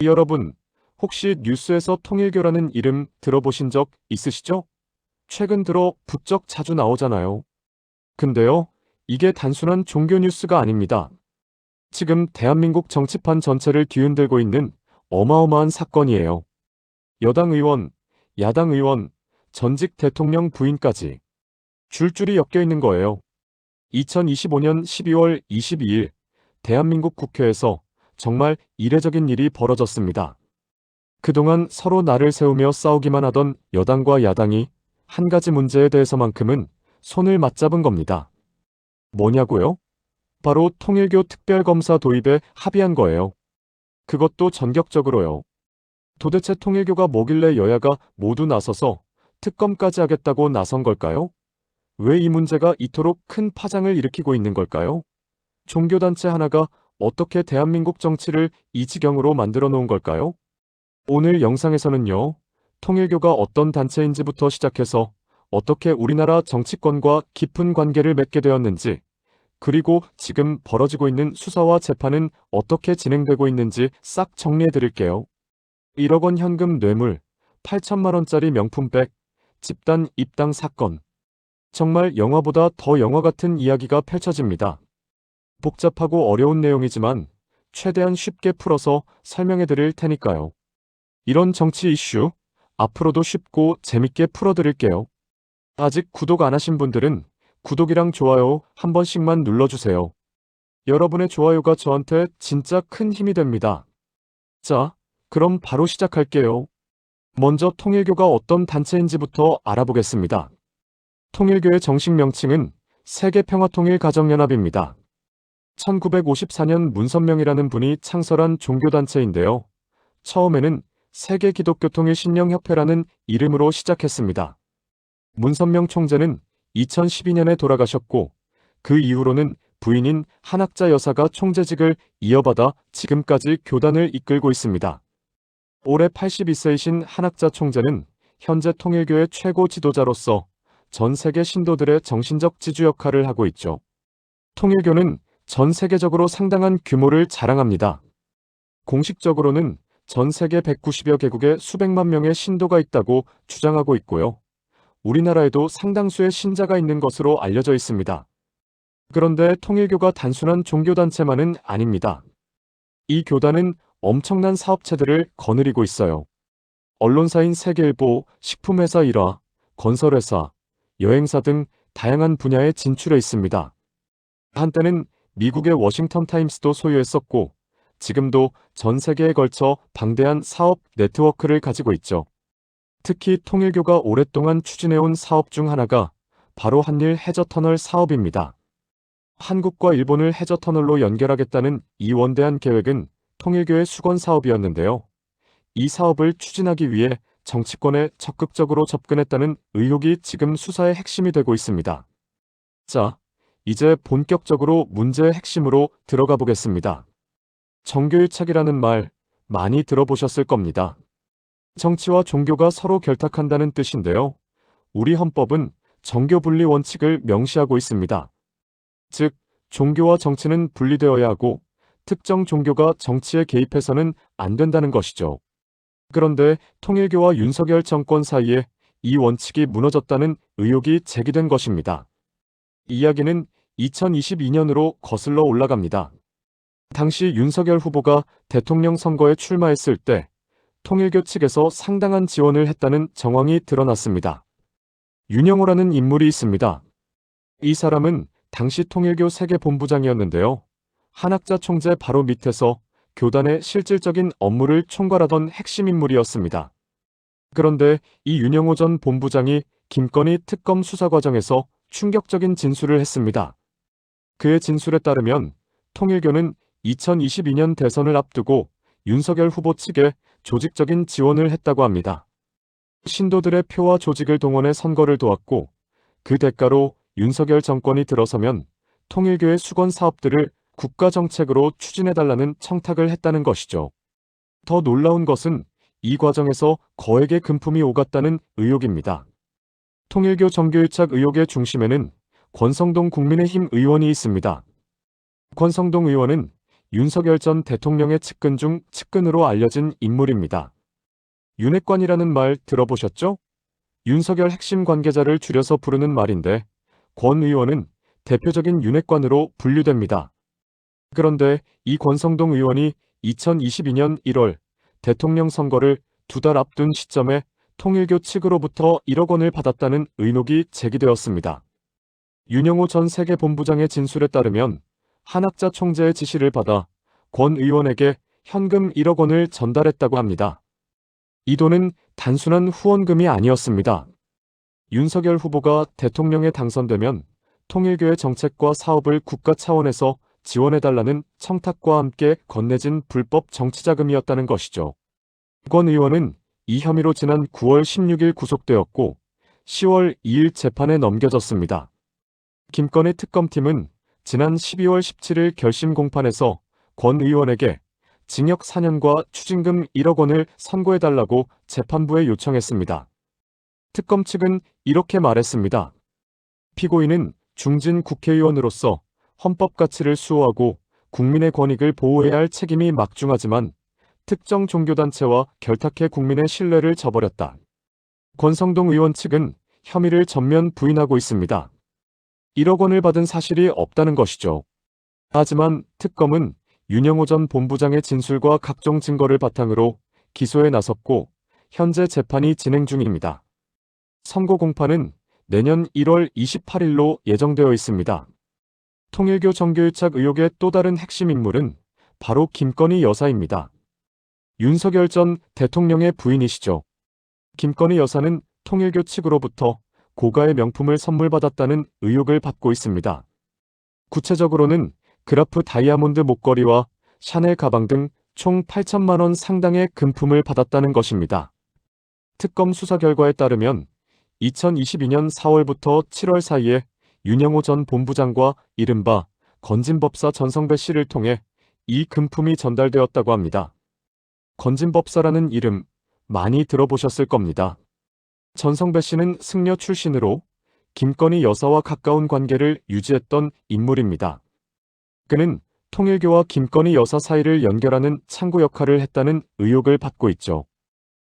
여러분, 혹시 뉴스에서 통일교라는 이름 들어보신 적 있으시죠? 최근 들어 부쩍 자주 나오잖아요. 근데요, 이게 단순한 종교 뉴스가 아닙니다. 지금 대한민국 정치판 전체를 뒤흔들고 있는 어마어마한 사건이에요. 여당 의원, 야당 의원, 전직 대통령 부인까지 줄줄이 엮여 있는 거예요. 2025년 12월 22일 대한민국 국회에서 정말 이례적인 일이 벌어졌습니다. 그동안 서로 날을 세우며 싸우기만 하던 여당과 야당이 한 가지 문제에 대해서만큼은 손을 맞잡은 겁니다. 뭐냐고요? 바로 통일교 특별검사 도입에 합의한 거예요. 그것도 전격적으로요. 도대체 통일교가 뭐길래 여야가 모두 나서서 특검까지 하겠다고 나선 걸까요? 왜 이 문제가 이토록 큰 파장을 일으키고 있는 걸까요? 종교단체 하나가 어떻게 대한민국 정치를 이 지경으로 만들어 놓은 걸까요? 오늘 영상에서는요, 통일교가 어떤 단체인지부터 시작해서 어떻게 우리나라 정치권과 깊은 관계를 맺게 되었는지, 그리고 지금 벌어지고 있는 수사와 재판은 어떻게 진행되고 있는지 싹 정리해 드릴게요. 1억 원 현금 뇌물, 8천만 원짜리 명품백, 집단 입당 사건. 정말 영화보다 더 영화 같은 이야기가 펼쳐집니다. 복잡하고 어려운 내용이지만 최대한 쉽게 풀어서 설명해 드릴 테니까요. 이런 정치 이슈, 앞으로도 쉽고 재밌게 풀어드릴게요. 아직 구독 안 하신 분들은 구독이랑 좋아요 한 번씩만 눌러주세요. 여러분의 좋아요가 저한테 진짜 큰 힘이 됩니다. 자, 그럼 바로 시작할게요. 먼저 통일교가 어떤 단체인지부터 알아보겠습니다. 통일교의 정식 명칭은 세계평화통일가정연합입니다. 1954년 문선명이라는 분이 창설한 종교단체인데요. 처음에는 세계기독교통일신령협회라는 이름으로 시작했습니다. 문선명 총재는 2012년에 돌아가셨고, 그 이후로는 부인인 한학자 여사가 총재직을 이어받아 지금까지 교단을 이끌고 있습니다. 올해 82세이신 한학자 총재는 현재 통일교의 최고 지도자로서 전 세계 신도들의 정신적 지주 역할을 하고 있죠. 통일교는 전 세계적으로 상당한 규모를 자랑합니다. 공식적으로는 전 세계 190여 개국에 수백만 명의 신도가 있다고 주장하고 있고요. 우리나라에도 상당수의 신자가 있는 것으로 알려져 있습니다. 그런데 통일교가 단순한 종교단체만은 아닙니다. 이 교단은 엄청난 사업체들을 거느리고 있어요. 언론사인 세계일보, 식품회사 1화, 건설회사, 여행사 등 다양한 분야에 진출해 있습니다. 한때는 미국의 워싱턴 타임스도 소유했었고, 지금도 전 세계에 걸쳐 방대한 사업 네트워크를 가지고 있죠. 특히 통일교가 오랫동안 추진해온 사업 중 하나가 바로 한일 해저터널 사업입니다. 한국과 일본을 해저터널로 연결하겠다는 이 원대한 계획은 통일교의 수건 사업이었는데요. 이 사업을 추진하기 위해 정치권에 적극적으로 접근했다는 의혹이 지금 수사의 핵심이 되고 있습니다. 자, 이제 본격적으로 문제의 핵심으로 들어가 보겠습니다. 정교유착이라는 말 많이 들어보셨을 겁니다. 정치와 종교가 서로 결탁한다는 뜻인데요. 우리 헌법은 정교분리 원칙을 명시하고 있습니다. 즉, 종교와 정치는 분리되어야 하고 특정 종교가 정치에 개입해서는 안 된다는 것이죠. 그런데 통일교와 윤석열 정권 사이에 이 원칙이 무너졌다는 의혹이 제기된 것입니다. 이야기는 2022년으로 거슬러 올라갑니다. 당시 윤석열 후보가 대통령 선거에 출마했을 때 통일교 측에서 상당한 지원을 했다는 정황이 드러났습니다. 윤영호라는 인물이 있습니다. 이 사람은 당시 통일교 세계본부장이었는데요. 한학자 총재 바로 밑에서 교단의 실질적인 업무를 총괄하던 핵심 인물이었습니다. 그런데 이 윤영호 전 본부장이 김건희 특검 수사 과정에서 충격적인 진술을 했습니다. 그의 진술에 따르면 통일교는 2022년 대선을 앞두고 윤석열 후보 측에 조직적인 지원을 했다고 합니다. 신도들의 표와 조직을 동원해 선거를 도왔고, 그 대가로 윤석열 정권이 들어서면 통일교의 수건 사업들을 국가정책으로 추진해달라는 청탁을 했다는 것이죠. 더 놀라운 것은 이 과정에서 거액의 금품이 오갔다는 의혹입니다. 통일교 정교유착 의혹의 중심에는 권성동 국민의힘 의원이 있습니다. 권성동 의원은 윤석열 전 대통령의 측근 중 측근으로 알려진 인물입니다. 윤핵관이라는 말 들어보셨죠? 윤석열 핵심 관계자를 줄여서 부르는 말인데 권 의원은 대표적인 윤핵관으로 분류됩니다. 그런데 이 권성동 의원이 2022년 1월 대통령 선거를 2달 앞둔 시점에 통일교 측으로부터 1억 원을 받았다는 의혹이 제기되었습니다. 윤영호 전 세계본부장의 진술에 따르면 한학자 총재의 지시를 받아 권 의원에게 현금 1억 원을 전달했다고 합니다. 이 돈은 단순한 후원금이 아니었습니다. 윤석열 후보가 대통령에 당선되면 통일교의 정책과 사업을 국가 차원에서 지원해달라는 청탁과 함께 건네진 불법 정치자금이었다는 것이죠. 권 의원은 이 혐의로 지난 9월 16일 구속되었고 10월 2일 재판에 넘겨졌습니다. 김건희 특검팀은 지난 12월 17일 결심 공판에서 권 의원에게 징역 4년과 추징금 1억 원을 선고해달라고 재판부에 요청했습니다. 특검 측은 이렇게 말했습니다. 피고인은 중진 국회의원으로서 헌법 가치를 수호하고 국민의 권익을 보호해야 할 책임이 막중하지만 특정 종교단체와 결탁해 국민의 신뢰를 저버렸다. 권성동 의원 측은 혐의를 전면 부인하고 있습니다. 1억 원을 받은 사실이 없다는 것이죠. 하지만 특검은 윤영호 전 본부장의 진술과 각종 증거를 바탕으로 기소에 나섰고 현재 재판이 진행 중입니다. 선고 공판은 내년 1월 28일로 예정되어 있습니다. 통일교 정교유착 의혹의 또 다른 핵심 인물은 바로 김건희 여사입니다. 윤석열 전 대통령의 부인이시죠. 김건희 여사는 통일교 측으로부터 고가의 명품을 선물받았다는 의혹을 받고 있습니다. 구체적으로는 그라프 다이아몬드 목걸이와 샤넬 가방 등 총 8천만 원 상당의 금품을 받았다는 것입니다. 특검 수사 결과에 따르면 2022년 4월부터 7월 사이에 윤영호 전 본부장과 이른바 건진법사 전성배 씨를 통해 이 금품이 전달되었다고 합니다. 건진법사라는 이름 많이 들어보셨을 겁니다. 전성배 씨는 승려 출신으로 김건희 여사와 가까운 관계를 유지했던 인물입니다. 그는 통일교와 김건희 여사 사이를 연결하는 창구 역할을 했다는 의혹을 받고 있죠.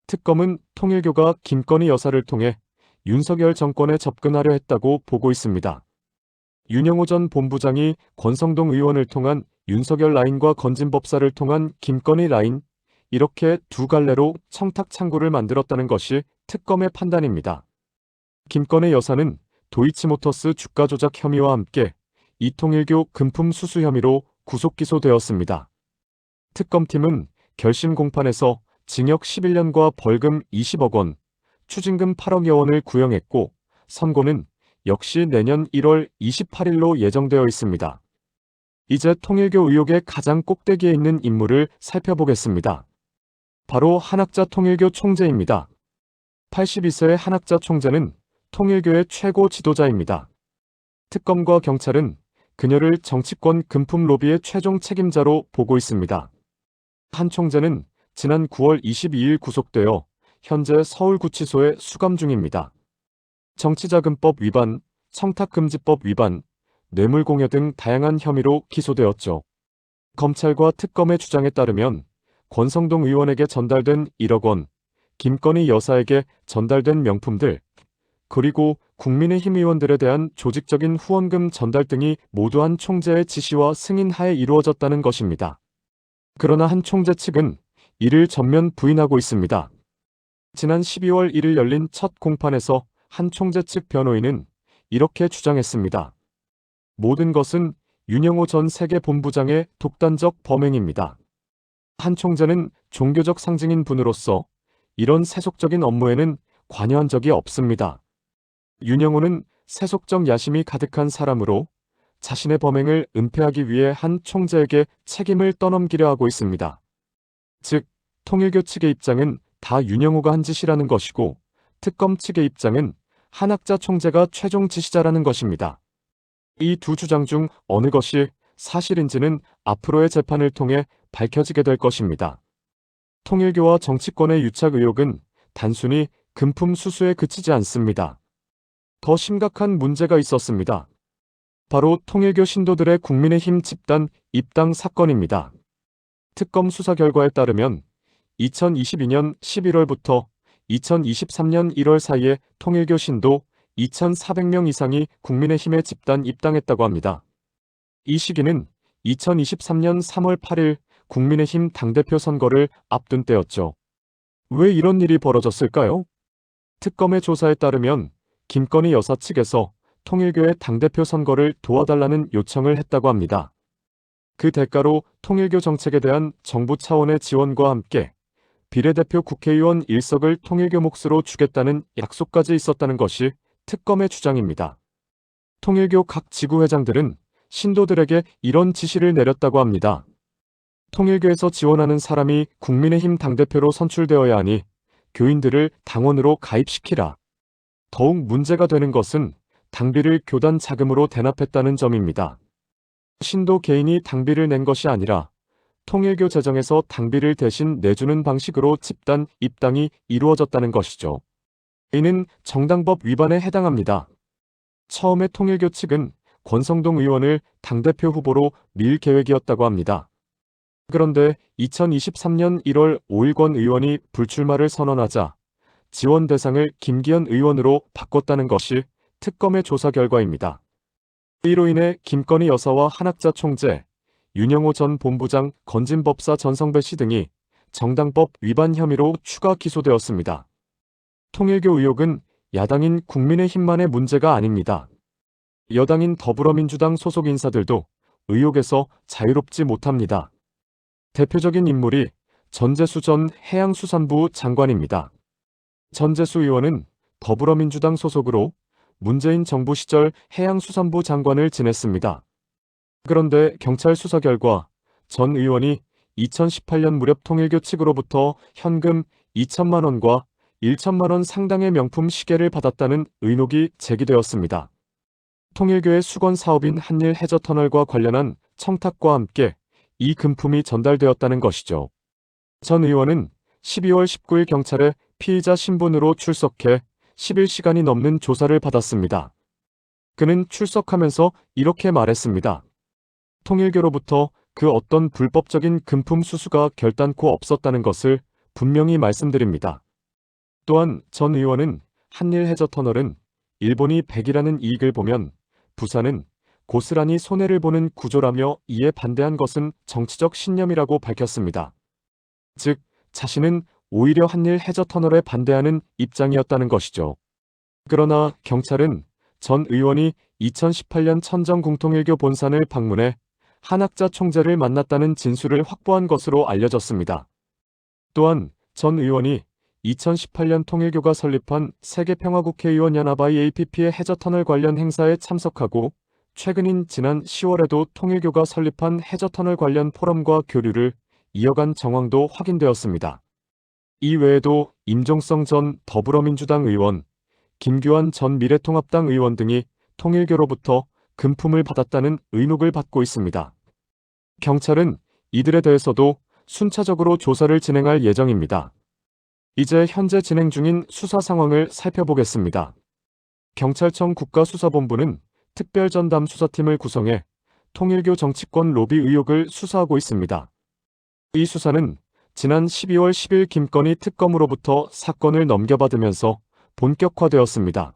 특검은 통일교가 김건희 여사를 통해 윤석열 정권에 접근하려 했다고 보고 있습니다. 윤영호 전 본부장이 권성동 의원을 통한 윤석열 라인과 건진법사를 통한 김건희 라인, 이렇게 두 갈래로 청탁 창구를 만들었다는 것이 특검의 판단입니다. 김건희 여사는 도이치모터스 주가 조작 혐의와 함께 이통일교 금품 수수 혐의로 구속 기소되었습니다. 특검팀은 결심 공판에서 징역 11년과 벌금 20억 원, 추징금 8억여 원을 구형했고 선고는 역시 내년 1월 28일로 예정되어 있습니다. 이제 통일교 의혹의 가장 꼭대기에 있는 인물을 살펴보겠습니다. 바로 한학자 통일교 총재입니다. 82세의 한학자 총재는 통일교의 최고 지도자입니다. 특검과 경찰은 그녀를 정치권 금품 로비의 최종 책임자로 보고 있습니다. 한 총재는 지난 9월 22일 구속되어 현재 서울구치소에 수감 중입니다. 정치자금법 위반, 청탁금지법 위반, 뇌물공여 등 다양한 혐의로 기소되었죠. 검찰과 특검의 주장에 따르면 권성동 의원에게 전달된 1억 원, 김건희 여사에게 전달된 명품들, 그리고 국민의힘 의원들에 대한 조직적인 후원금 전달 등이 모두 한 총재의 지시와 승인하에 이루어졌다는 것입니다. 그러나 한 총재 측은 이를 전면 부인하고 있습니다. 지난 12월 1일 열린 첫 공판에서 한 총재 측 변호인은 이렇게 주장했습니다. 모든 것은 윤영호 전 세계본부장의 독단적 범행입니다. 한 총재는 종교적 상징인 분으로서 이런 세속적인 업무에는 관여한 적이 없습니다. 윤영호는 세속적 야심이 가득한 사람으로 자신의 범행을 은폐하기 위해 한 총재에게 책임을 떠넘기려 하고 있습니다. 즉, 통일교 측의 입장은 다 윤영호가 한 짓이라는 것이고 특검 측의 입장은 한학자 총재가 최종 지시자라는 것입니다. 이 두 주장 중 어느 것이 사실인지는 앞으로의 재판을 통해 밝혀지게 될 것입니다. 통일교와 정치권의 유착 의혹은 단순히 금품 수수에 그치지 않습니다. 더 심각한 문제가 있었습니다. 바로 통일교 신도들의 국민의힘 집단 입당 사건입니다. 특검 수사 결과에 따르면 2022년 11월부터 2023년 1월 사이에 통일교 신도 2,400명 이상이 국민의힘에 집단 입당했다고 합니다. 이 시기는 2023년 3월 8일 국민의힘 당대표 선거를 앞둔 때였죠. 왜 이런 일이 벌어졌을까요? 특검의 조사에 따르면 김건희 여사 측에서 통일교의 당대표 선거를 도와달라는 요청을 했다고 합니다. 그 대가로 통일교 정책에 대한 정부 차원의 지원과 함께 비례대표 국회의원 1석을 통일교 몫으로 주겠다는 약속까지 있었다는 것이 특검의 주장입니다. 통일교 각 지구회장들은 신도들에게 이런 지시를 내렸다고 합니다. 통일교에서 지원하는 사람이 국민의힘 당대표로 선출되어야 하니 교인들을 당원으로 가입시키라. 더욱 문제가 되는 것은 당비를 교단 자금으로 대납했다는 점입니다. 신도 개인이 당비를 낸 것이 아니라 통일교 재정에서 당비를 대신 내주는 방식으로 집단 입당이 이루어졌다는 것이죠. 이는 정당법 위반에 해당합니다. 처음에 통일교 측은 권성동 의원을 당대표 후보로 밀 계획이었다고 합니다. 그런데 2023년 1월 5일 권 의원이 불출마를 선언하자 지원 대상을 김기현 의원으로 바꿨다는 것이 특검의 조사 결과입니다. 이로 인해 김건희 여사와 한학자 총재, 윤영호 전 본부장, 건진법사 전성배 씨 등이 정당법 위반 혐의로 추가 기소되었습니다. 통일교 의혹은 야당인 국민의힘만의 문제가 아닙니다. 여당인 더불어민주당 소속 인사들도 의혹에서 자유롭지 못합니다. 대표적인 인물이 전재수 전 해양수산부 장관입니다. 전재수 의원은 더불어민주당 소속으로 문재인 정부 시절 해양수산부 장관을 지냈습니다. 그런데 경찰 수사 결과 전 의원이 2018년 무렵 통일교 측으로부터 현금 2천만 원과 1천만 원 상당의 명품 시계를 받았다는 의혹이 제기되었습니다. 통일교의 수건 사업인 한일 해저터널과 관련한 청탁과 함께 이 금품이 전달되었다는 것이죠. 전 의원은 12월 19일 경찰에 피의자 신분으로 출석해 11시간이 넘는 조사를 받았습니다. 그는 출석하면서 이렇게 말했습니다. 통일교로부터 그 어떤 불법적인 금품 수수가 결단코 없었다는 것을 분명히 말씀드립니다. 또한 전 의원은 한일 해저터널은 일본이 백이라는 이익을 보면 부산은 고스란히 손해를 보는 구조라며 이에 반대한 것은 정치적 신념이라고 밝혔습니다. 즉, 자신은 오히려 한일 해저터널에 반대하는 입장이었다는 것이죠. 그러나 경찰은 전 의원이 2018년 천정궁통일교 본산을 방문해 한학자 총재를 만났다는 진술을 확보한 것으로 알려졌습니다. 또한 전 의원이 2018년 통일교가 설립한 세계평화국회의원연합 IAPP의 해저터널 관련 행사에 참석하고 최근인 지난 10월에도 통일교가 설립한 해저터널 관련 포럼과 교류를 이어간 정황도 확인되었습니다. 이 외에도 임종성 전 더불어민주당 의원, 김규환 전 미래통합당 의원 등이 통일교로부터 금품을 받았다는 의혹을 받고 있습니다. 경찰은 이들에 대해서도 순차적으로 조사를 진행할 예정입니다. 이제 현재 진행 중인 수사 상황을 살펴보겠습니다. 경찰청 국가수사본부는 특별전담 수사팀을 구성해 통일교 정치권 로비 의혹을 수사하고 있습니다. 이 수사는 지난 12월 10일 김건희 특검으로부터 사건을 넘겨받으면서 본격화되었습니다.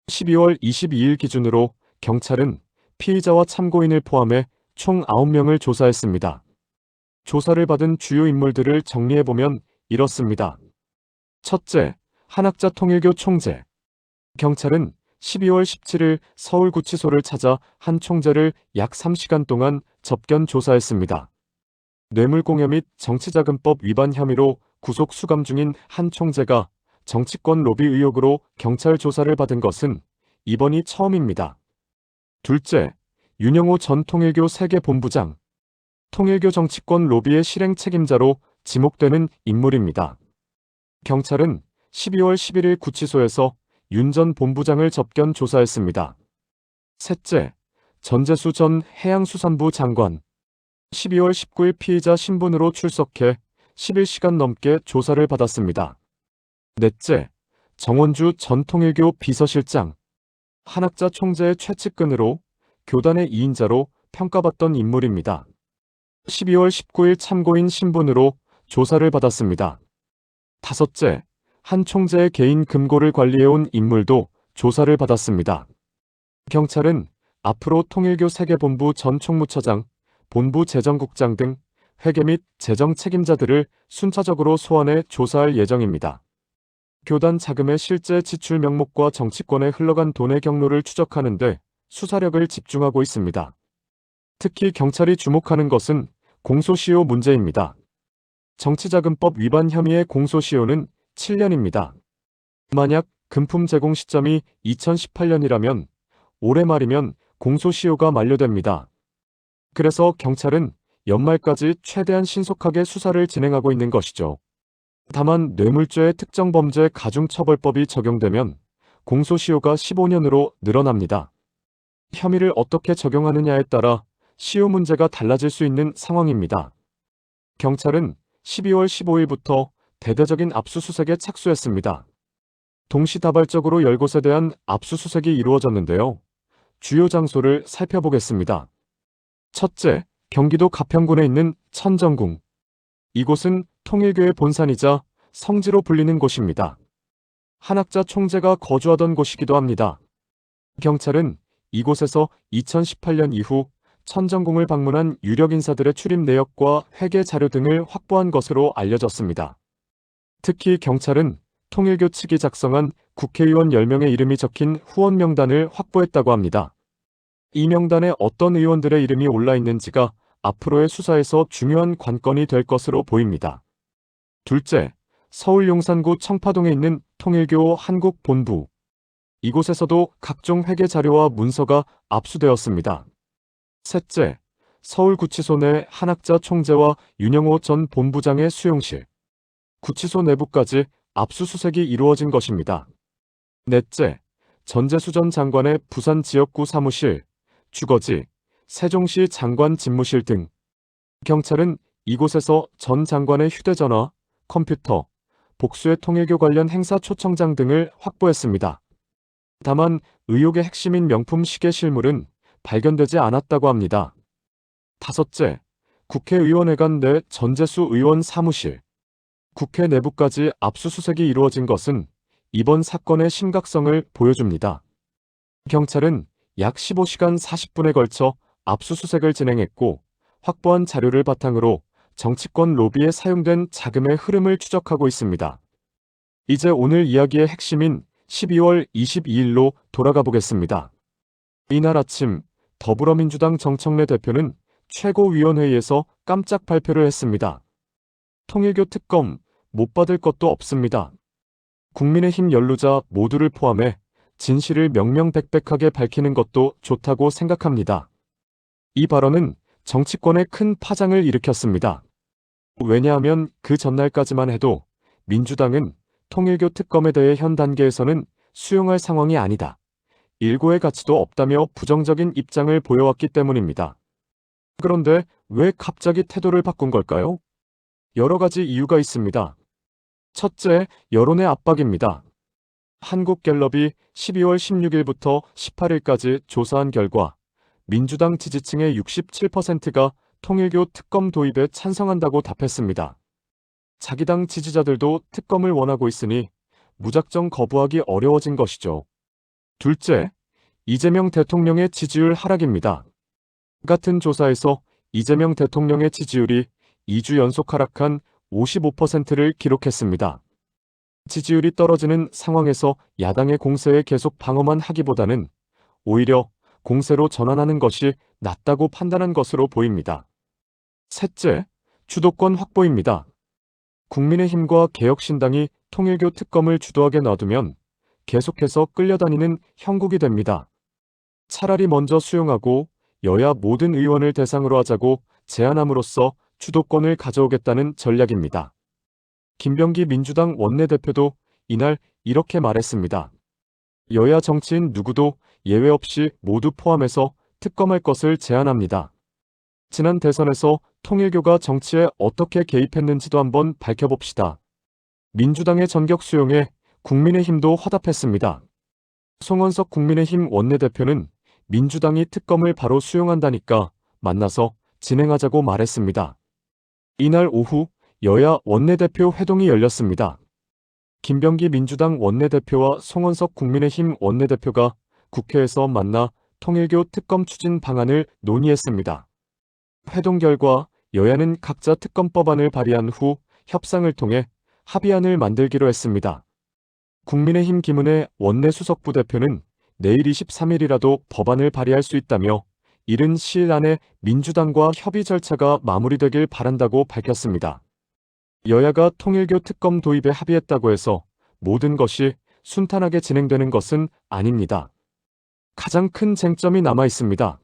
12월 22일 기준으로 경찰은 피의자와 참고인을 포함해 총 9명을 조사했습니다. 조사를 받은 주요 인물들을 정리해보면 이렇습니다. 첫째, 한학자 통일교 총재. 경찰은 12월 17일 서울구치소를 찾아 한 총재를 약 3시간 동안 접견 조사했습니다. 뇌물공여 및 정치자금법 위반 혐의로 구속 수감 중인 한 총재가 정치권 로비 의혹으로 경찰 조사를 받은 것은 이번이 처음입니다. 둘째, 윤영호 전 통일교 세계본부장. 통일교 정치권 로비의 실행 책임자로 지목되는 인물입니다. 경찰은 12월 11일 구치소에서 윤 전 본부장을 접견 조사했습니다. 셋째, 전재수 전 해양수산부 장관. 12월 19일 피의자 신분으로 출석해 11시간 넘게 조사를 받았습니다. 넷째, 정원주 전 통일교 비서실장. 한학자 총재의 최측근으로 교단의 2인자로 평가받던 인물입니다. 12월 19일 참고인 신분으로 조사를 받았습니다. 다섯째, 한 총재의 개인 금고를 관리해온 인물도 조사를 받았습니다. 경찰은 앞으로 통일교 세계본부 전 총무처장, 본부 재정국장 등 회계 및 재정 책임자들을 순차적으로 소환해 조사할 예정입니다. 교단 자금의 실제 지출 명목과 정치권에 흘러간 돈의 경로를 추적하는 데 수사력을 집중하고 있습니다. 특히 경찰이 주목하는 것은 공소시효 문제입니다. 정치자금법 위반 혐의의 공소시효는 7년입니다. 만약 금품 제공 시점이 2018년이라면 올해 말이면 공소시효가 만료됩니다. 그래서 경찰은 연말까지 최대한 신속하게 수사를 진행하고 있는 것이죠. 다만 뇌물죄의 특정 범죄 가중처벌법이 적용되면 공소시효가 15년으로 늘어납니다. 혐의를 어떻게 적용하느냐에 따라 시효 문제가 달라질 수 있는 상황입니다. 경찰은 12월 15일부터 대대적인 압수수색에 착수했습니다. 동시다발적으로 10곳에 대한 압수수색이 이루어졌는데요. 주요 장소를 살펴보겠습니다. 첫째, 경기도 가평군에 있는 천정궁. 이곳은 통일교의 본산이자 성지로 불리는 곳입니다. 한학자 총재가 거주하던 곳이기도 합니다. 경찰은 이곳에서 2018년 이후 천정궁을 방문한 유력 인사들의 출입 내역과 회계 자료 등을 확보한 것으로 알려졌습니다. 특히 경찰은 통일교 측이 작성한 국회의원 10명의 이름이 적힌 후원 명단을 확보했다고 합니다. 이 명단에 어떤 의원들의 이름이 올라 있는지가 앞으로의 수사에서 중요한 관건이 될 것으로 보입니다. 둘째, 서울 용산구 청파동에 있는 통일교 한국본부. 이곳에서도 각종 회계 자료와 문서가 압수되었습니다. 셋째, 서울구치소 내 한학자 총재와 윤영호 전 본부장의 수용실. 구치소 내부까지 압수수색이 이루어진 것입니다. 넷째, 전재수 전 장관의 부산 지역구 사무실, 주거지, 세종시 장관 집무실 등. 경찰은 이곳에서 전 장관의 휴대전화, 컴퓨터, 복수의 통일교 관련 행사 초청장 등을 확보했습니다. 다만 의혹의 핵심인 명품 시계 실물은 발견되지 않았다고 합니다. 다섯째, 국회의원회관 내 전재수 의원 사무실. 국회 내부까지 압수수색이 이루어진 것은 이번 사건의 심각성을 보여줍니다. 경찰은 약 15시간 40분에 걸쳐 압수수색을 진행했고 확보한 자료를 바탕으로 정치권 로비에 사용된 자금의 흐름을 추적하고 있습니다. 이제 오늘 이야기의 핵심인 12월 22일로 돌아가 보겠습니다. 이날 아침 더불어민주당 정청래 대표는 최고위원회의에서 깜짝 발표를 했습니다. 통일교 특검 못 받을 것도 없습니다. 국민의힘 연루자 모두를 포함해 진실을 명명백백하게 밝히는 것도 좋다고 생각합니다. 이 발언은 정치권에 큰 파장을 일으켰습니다. 왜냐하면 그 전날까지만 해도 민주당은 통일교 특검에 대해 현 단계에서는 수용할 상황이 아니다. 일고의 가치도 없다며 부정적인 입장을 보여왔기 때문입니다. 그런데 왜 갑자기 태도를 바꾼 걸까요? 여러 가지 이유가 있습니다. 첫째, 여론의 압박입니다. 한국갤럽이 12월 16일부터 18일까지 조사한 결과 민주당 지지층의 67%가 통일교 특검 도입에 찬성한다고 답했습니다. 자기 당 지지자들도 특검을 원하고 있으니 무작정 거부하기 어려워진 것이죠. 둘째, 이재명 대통령의 지지율 하락입니다. 같은 조사에서 이재명 대통령의 지지율이 2주 연속 하락한 55%를 기록했습니다. 지지율이 떨어지는 상황에서 야당의 공세에 계속 방어만 하기보다는 오히려 공세로 전환하는 것이 낫다고 판단한 것으로 보입니다. 셋째, 주도권 확보입니다. 국민의힘과 개혁신당이 통일교 특검을 주도하게 놔두면 계속해서 끌려다니는 형국이 됩니다. 차라리 먼저 수용하고 여야 모든 의원을 대상으로 하자고 제안함으로써 주도권을 가져오겠다는 전략입니다. 김병기 민주당 원내대표도 이날 이렇게 말했습니다. 여야 정치인 누구도 예외 없이 모두 포함해서 특검할 것을 제안합니다. 지난 대선에서 통일교가 정치에 어떻게 개입했는지도 한번 밝혀봅시다. 민주당의 전격 수용에 국민의힘도 화답했습니다. 송원석 국민의힘 원내대표는 민주당이 특검을 바로 수용한다니까 만나서 진행하자고 말했습니다. 이날 오후 여야 원내대표 회동이 열렸습니다. 김병기 민주당 원내대표와 송원석 국민의힘 원내대표가 국회에서 만나 통일교 특검 추진 방안을 논의했습니다. 회동 결과 여야는 각자 특검법안을 발의한 후 협상을 통해 합의안을 만들기로 했습니다. 국민의힘 김은혜 원내수석부 대표는 내일 23일이라도 법안을 발의할 수 있다며 이른 시일 안에 민주당과 협의 절차가 마무리되길 바란다고 밝혔습니다. 여야가 통일교 특검 도입에 합의했다고 해서 모든 것이 순탄하게 진행되는 것은 아닙니다. 가장 큰 쟁점이 남아 있습니다.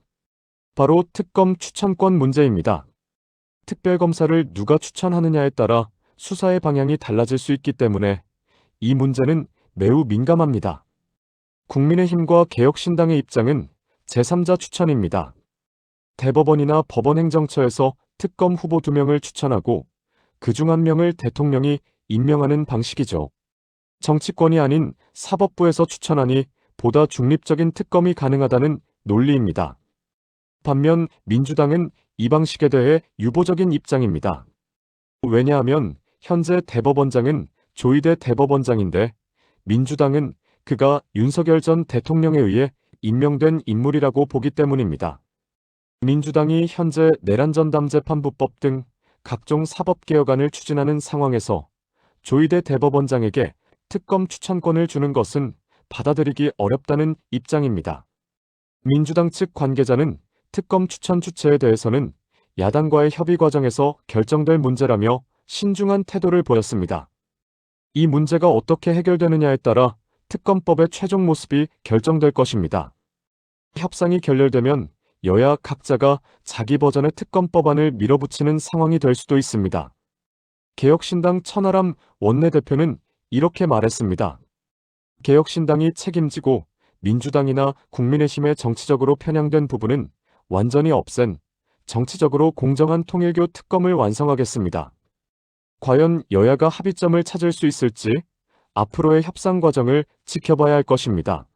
바로 특검 추천권 문제입니다. 특별검사를 누가 추천하느냐에 따라 수사의 방향이 달라질 수 있기 때문에 이 문제는 매우 민감합니다. 국민의힘과 개혁신당의 입장은 제3자 추천입니다. 대법원이나 법원행정처에서 특검 후보 2명을 추천하고 그중 1명을 대통령이 임명하는 방식이죠. 정치권이 아닌 사법부에서 추천하니 보다 중립적인 특검이 가능하다는 논리입니다. 반면 민주당은 이 방식에 대해 유보적인 입장입니다. 왜냐하면 현재 대법원장은 조희대 대법원장인데 민주당은 그가 윤석열 전 대통령에 의해 임명된 인물이라고 보기 때문입니다. 민주당이 현재 내란전담재판부법 등 각종 사법개혁안을 추진하는 상황에서 조희대 대법원장에게 특검 추천권을 주는 것은 받아들이기 어렵다는 입장입니다. 민주당 측 관계자는 특검 추천 주체에 대해서는 야당과의 협의 과정에서 결정될 문제라며 신중한 태도를 보였습니다. 이 문제가 어떻게 해결되느냐에 따라 특검법의 최종 모습이 결정될 것입니다. 협상이 결렬되면 여야 각자가 자기 버전의 특검법안을 밀어붙이는 상황이 될 수도 있습니다. 개혁신당 천하람 원내대표는 이렇게 말했습니다. 개혁신당이 책임지고 민주당이나 국민의힘에 정치적으로 편향된 부분은 완전히 없앤 정치적으로 공정한 통일교 특검을 완성하겠습니다. 과연 여야가 합의점을 찾을 수 있을지 앞으로의 협상 과정을 지켜봐야 할 것입니다.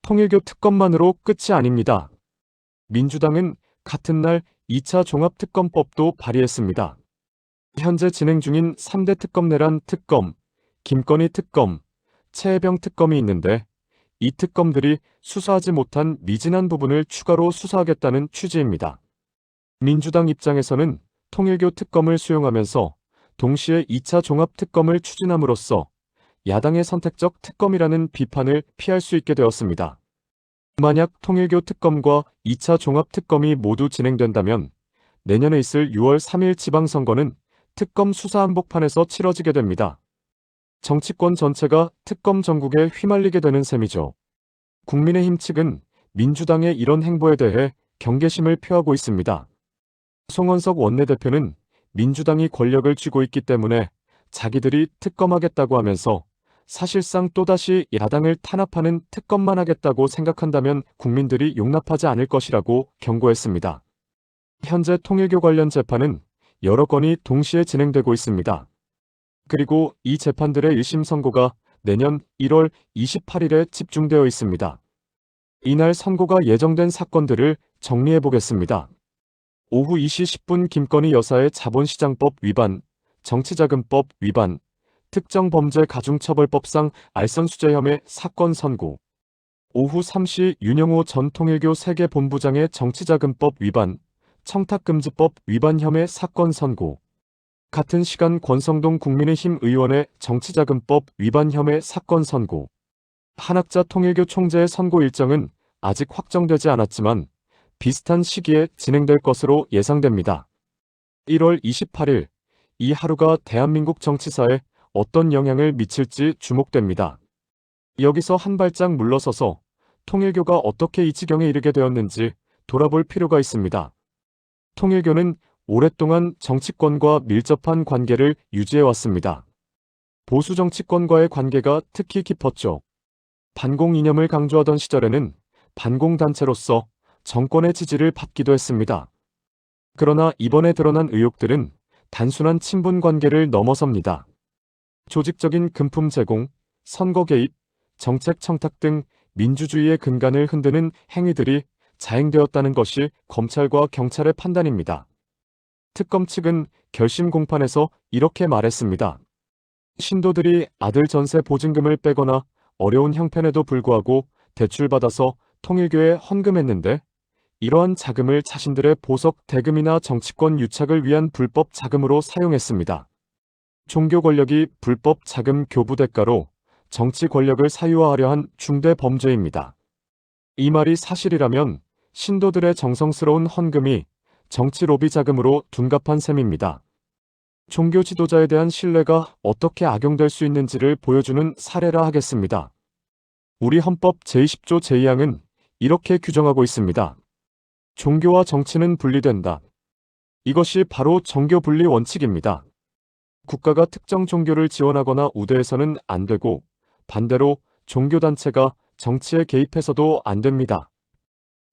통일교 특검만으로 끝이 아닙니다. 민주당은 같은 날 2차 종합특검법도 발의했습니다. 현재 진행 중인 3대 특검 내란 특검, 김건희 특검, 최혜병 특검이 있는데 이 특검들이 수사하지 못한 미진한 부분을 추가로 수사하겠다는 취지입니다. 민주당 입장에서는 통일교 특검을 수용하면서 동시에 2차 종합특검을 추진함으로써 야당의 선택적 특검이라는 비판을 피할 수 있게 되었습니다. 만약 통일교 특검과 2차 종합특검이 모두 진행된다면 내년에 있을 6월 3일 지방선거는 특검 수사 한복판에서 치러지게 됩니다. 정치권 전체가 특검 전국에 휘말리게 되는 셈이죠. 국민의힘 측은 민주당의 이런 행보에 대해 경계심을 표하고 있습니다. 송원석 원내대표는 민주당이 권력을 쥐고 있기 때문에 자기들이 특검하겠다고 하면서 사실상 또다시 야당을 탄압하는 특검만 하겠다고 생각한다면 국민들이 용납하지 않을 것이라고 경고했습니다. 현재 통일교 관련 재판은 여러 건이 동시에 진행되고 있습니다. 그리고 이 재판들의 1심 선고가 내년 1월 28일에 집중되어 있습니다. 이날 선고가 예정된 사건들을 정리해 보겠습니다. 오후 2시 10분 김건희 여사의 자본시장법 위반, 정치자금법 위반, 특정범죄가중처벌법상 알선수재 혐의 사건 선고. 오후 3시 윤영호 전 통일교 세계본부장의 정치자금법 위반, 청탁금지법 위반 혐의 사건 선고. 같은 시간 권성동 국민의힘 의원의 정치자금법 위반 혐의 사건 선고. 한학자 통일교 총재의 선고 일정은 아직 확정되지 않았지만 비슷한 시기에 진행될 것으로 예상됩니다. 1월 28일, 이 하루가 대한민국 정치사에 어떤 영향을 미칠지 주목됩니다. 여기서 한 발짝 물러서서 통일교가 어떻게 이 지경에 이르게 되었는지 돌아볼 필요가 있습니다. 통일교는 오랫동안 정치권과 밀접한 관계를 유지해왔습니다. 보수 정치권과의 관계가 특히 깊었죠. 반공 이념을 강조하던 시절에는 반공단체로서 정권의 지지를 받기도 했습니다. 그러나 이번에 드러난 의혹들은 단순한 친분 관계를 넘어섭니다. 조직적인 금품 제공, 선거 개입, 정책 청탁 등 민주주의의 근간을 흔드는 행위들이 자행되었다는 것이 검찰과 경찰의 판단입니다. 특검 측은 결심 공판에서 이렇게 말했습니다. 신도들이 아들 전세 보증금을 빼거나 어려운 형편에도 불구하고 대출받아서 통일교에 헌금했는데 이러한 자금을 자신들의 보석 대금이나 정치권 유착을 위한 불법 자금으로 사용했습니다. 종교 권력이 불법 자금 교부 대가로 정치 권력을 사유화하려 한 중대 범죄입니다. 이 말이 사실이라면 신도들의 정성스러운 헌금이 정치 로비 자금으로 둔갑한 셈입니다. 종교 지도자에 대한 신뢰가 어떻게 악용될 수 있는지를 보여주는 사례라 하겠습니다. 우리 헌법 제20조 제2항은 이렇게 규정하고 있습니다. 종교와 정치는 분리된다. 이것이 바로 정교 분리 원칙입니다. 국가가 특정 종교를 지원하거나 우대해서는 안 되고 반대로 종교단체가 정치에 개입해서도 안 됩니다.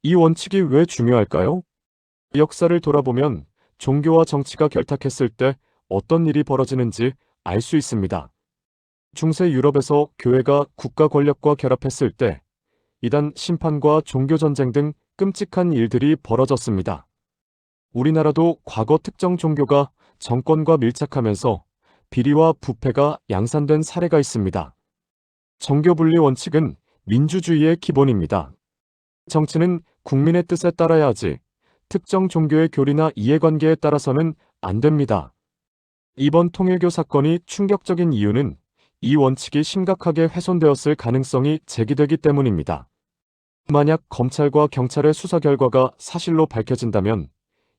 이 원칙이 왜 중요할까요? 역사를 돌아보면 종교와 정치가 결탁했을 때 어떤 일이 벌어지는지 알 수 있습니다. 중세 유럽에서 교회가 국가 권력과 결합했을 때 이단 심판과 종교전쟁 등 끔찍한 일들이 벌어졌습니다. 우리나라도 과거 특정 종교가 정권과 밀착하면서 비리와 부패가 양산된 사례가 있습니다. 정교분리 원칙은 민주주의의 기본입니다. 정치는 국민의 뜻에 따라야 하지 특정 종교의 교리나 이해관계에 따라서는 안 됩니다. 이번 통일교 사건이 충격적인 이유는 이 원칙이 심각하게 훼손되었을 가능성이 제기되기 때문입니다. 만약 검찰과 경찰의 수사 결과가 사실로 밝혀진다면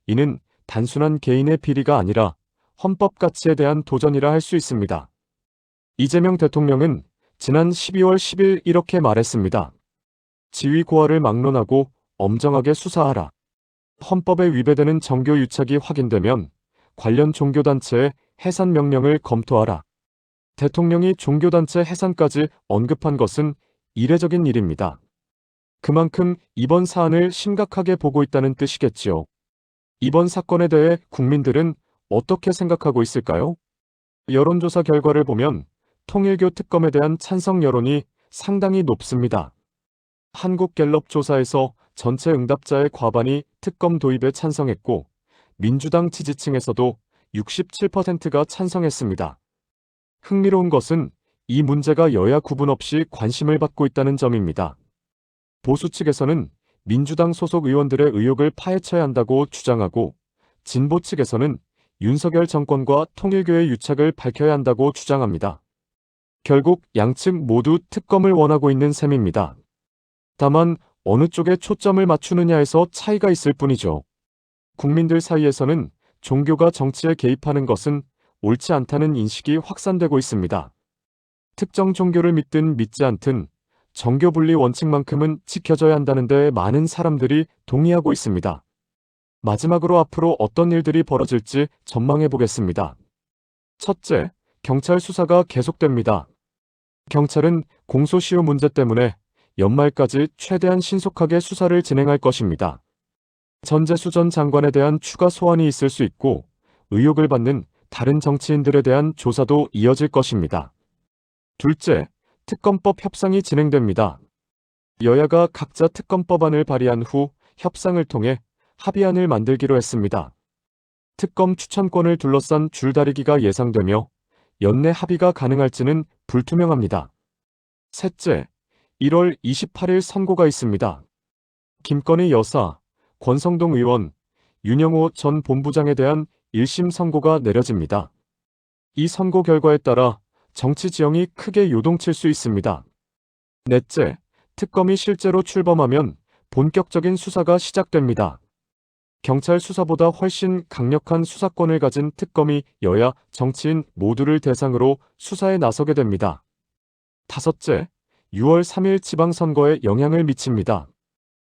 이는 단순한 개인의 비리가 아니라 헌법 가치에 대한 도전이라 할 수 있습니다. 이재명 대통령은 지난 12월 10일 이렇게 말했습니다. 지위 고하를 막론하고 엄정하게 수사하라. 헌법에 위배되는 정교 유착이 확인되면 관련 종교단체의 해산 명령을 검토하라. 대통령이 종교단체 해산까지 언급한 것은 이례적인 일입니다. 그만큼 이번 사안을 심각하게 보고 있다는 뜻이겠지요. 이번 사건에 대해 국민들은 어떻게 생각하고 있을까요? 여론조사 결과를 보면 통일교 특검에 대한 찬성 여론이 상당히 높습니다. 한국갤럽 조사에서 전체 응답자의 과반이 특검 도입에 찬성했고 민주당 지지층에서도 67%가 찬성했습니다. 흥미로운 것은 이 문제가 여야 구분 없이 관심을 받고 있다는 점입니다. 보수 측에서는 민주당 소속 의원들의 의혹을 파헤쳐야 한다고 주장하고 진보 측에서는 윤석열 정권과 통일교의 유착을 밝혀야 한다고 주장합니다. 결국 양측 모두 특검을 원하고 있는 셈입니다. 다만 어느 쪽에 초점을 맞추느냐에서 차이가 있을 뿐이죠. 국민들 사이에서는 종교가 정치에 개입하는 것은 옳지 않다는 인식이 확산되고 있습니다. 특정 종교를 믿든 믿지 않든 정교분리 원칙만큼은 지켜져야 한다는데 많은 사람들이 동의하고 있습니다. 마지막으로 앞으로 어떤 일들이 벌어질지 전망해 보겠습니다. 첫째, 경찰 수사가 계속됩니다. 경찰은 공소시효 문제 때문에 연말까지 최대한 신속하게 수사를 진행할 것입니다. 전재수 전 장관에 대한 추가 소환이 있을 수 있고 의혹을 받는 다른 정치인들에 대한 조사도 이어질 것입니다. 둘째, 특검법 협상이 진행됩니다. 여야가 각자 특검법안을 발의한 후 협상을 통해 합의안을 만들기로 했습니다. 특검 추천권을 둘러싼 줄다리기가 예상되며 연내 합의가 가능할지는 불투명합니다. 셋째, 1월 28일 선고가 있습니다. 김건희 여사, 권성동 의원, 윤영호 전 본부장에 대한 1심 선고가 내려집니다. 이 선고 결과에 따라 정치 지형이 크게 요동칠 수 있습니다. 넷째, 특검이 실제로 출범하면 본격적인 수사가 시작됩니다. 경찰 수사보다 훨씬 강력한 수사권을 가진 특검이 여야, 정치인 모두를 대상으로 수사에 나서게 됩니다. 다섯째, 6월 3일 지방선거에 영향을 미칩니다.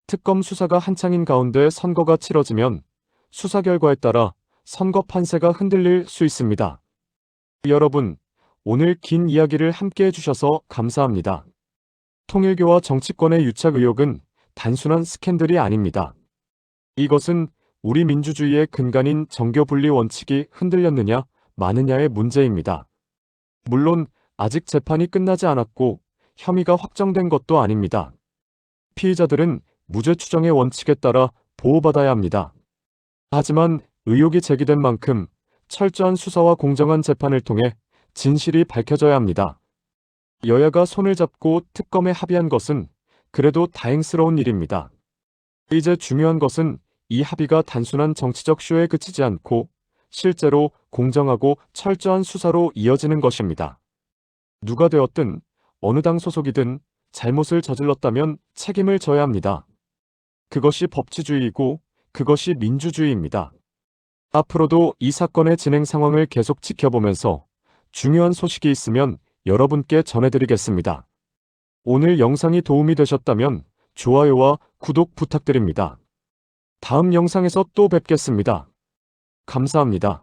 특검 수사가 한창인 가운데 선거가 치러지면 수사 결과에 따라 선거 판세가 흔들릴 수 있습니다. 여러분, 오늘 긴 이야기를 함께 해주셔서 감사합니다. 통일교와 정치권의 유착 의혹은 단순한 스캔들이 아닙니다. 이것은 우리 민주주의의 근간인 정교분리 원칙이 흔들렸느냐 마느냐의 문제입니다. 물론 아직 재판이 끝나지 않았고 혐의가 확정된 것도 아닙니다. 피의자들은 무죄 추정의 원칙에 따라 보호받아야 합니다. 하지만 의혹이 제기된 만큼 철저한 수사와 공정한 재판을 통해 진실이 밝혀져야 합니다. 여야가 손을 잡고 특검에 합의한 것은 그래도 다행스러운 일입니다. 이제 중요한 것은 이 합의가 단순한 정치적 쇼에 그치지 않고 실제로 공정하고 철저한 수사로 이어지는 것입니다. 누가 되었든 어느 당 소속이든 잘못을 저질렀다면 책임을 져야 합니다. 그것이 법치주의이고 그것이 민주주의입니다. 앞으로도 이 사건의 진행 상황을 계속 지켜보면서 중요한 소식이 있으면 여러분께 전해드리겠습니다. 오늘 영상이 도움이 되셨다면 좋아요와 구독 부탁드립니다. 다음 영상에서 또 뵙겠습니다. 감사합니다.